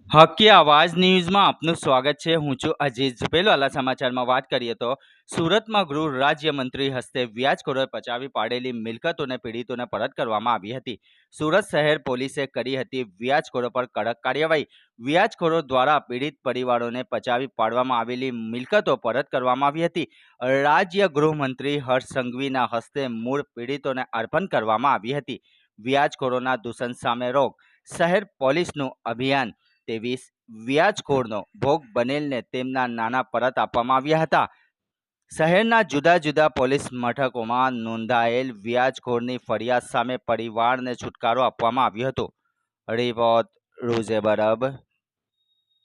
હકી આવાજ ન્યૂઝમાં આપનું સ્વાગત છે। હું છું અજીઝ। પહેલા સમાચારમાં વાત કરીએ તો સુરતમાં ગૃહ રાજ્યમંત્રી હસ્તે વ્યાજખોરોએ પચાવી પાડેલી મિલકતોને પીડિતોને પરત કરવામાં આવી હતી। સુરત શહેર પોલીસે કરી હતી વ્યાજખોરો પર કડક કાર્યવાહી। વ્યાજખોરો દ્વારા પીડિત પરિવારોને પચાવી પાડવામાં આવેલી મિલકતો પરત કરવામાં આવી હતી। રાજ્ય ગૃહમંત્રી હર્ષ સંઘવીના હસ્તે મૂળ પીડિતોને અર્પણ કરવામાં આવી હતી। વ્યાજખોરોના દૂષણ સામે રોક શહેર પોલીસનું અભિયાન 23 વ્યાજખોરનો ભોગ બનેલને તેમના નાના પરત આપવામાં આવ્યા હતા। શહેરના જુદા જુદા પોલીસ મથકોમાં નોંધાયેલ વ્યાજખોરની ફરિયાદ સામે પરિવારને છુટકારો આપવામાં આવ્યો હતો। રિપોર્ટ रोजे बरब।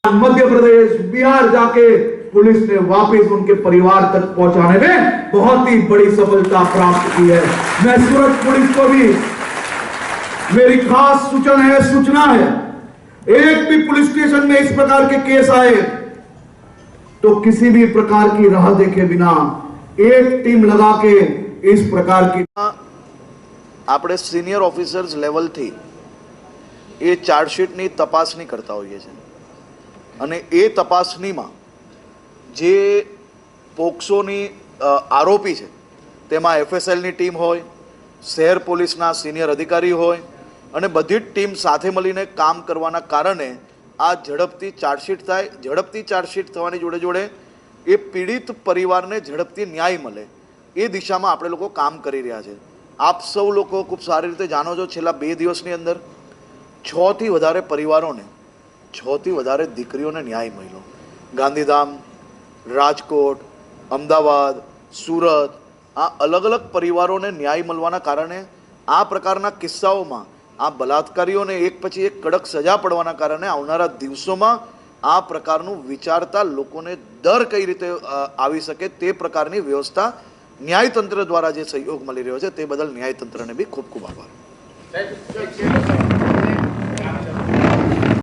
मध्य प्रदेश बिहार जाके पुलिस ने वापस उनके परिवार तक पहुंचाने में बहुत ही बड़ी सफलता प्राप्त की है। मैं सूरत पुलिस को भी मेरी खास सूचना है, एक भी पुलिस स्टेशन में इस प्रकार के केस आए तो किसी भी प्रकार की राह देखे बिना एक टीम लगा के इस प्रकार की આપણે સિનિયર ઓફિસર્સ લેવલથી એ ચાર્જશીટની તપાસણી કરતા હોઈએ છીએ અને એ તપાસણીમાં જે પોક્સોની આરોપી છે તેમાં એફએસએલની ટીમ હોય, શહેર પોલીસના સિનિયર અધિકારી હોય અને બધી જ ટીમ સાથે મળીને કામ કરવાના કારણે આ ઝડપથી ચાર્જશીટ થાય। ઝડપથી ચાર્જશીટ થવાની જોડે જોડે એ પીડિત પરિવારને ઝડપથી ન્યાય મળે એ દિશામાં આપણે લોકો કામ કરી રહ્યા છે। આપ સૌ લોકો ખૂબ સારી રીતે જાણો છો, છેલ્લા 2 દિવસની અંદર 6 થી વધારે પરિવારોને, 6 થી વધારે દીકરીઓને ન્યાય મળ્યો। ગાંધીધામ, રાજકોટ, અમદાવાદ, સુરત આ અલગ અલગ પરિવારોને ન્યાય મળવાના કારણે આ પ્રકારના કિસ્સાઓમાં આ બલાત્કારીઓને એક પછી એક કડક સજા પડવાના કારણે આવનારા દિવસોમાં આ પ્રકારનું વિચારતા લોકોને દર કઈ રીતે આવી શકે તે પ્રકારની વ્યવસ્થા ન્યાયતંત્ર દ્વારા જે સહયોગ મળી રહ્યો છે તે બદલ ન્યાયતંત્રને બી ખૂબ ખૂબ આભાર।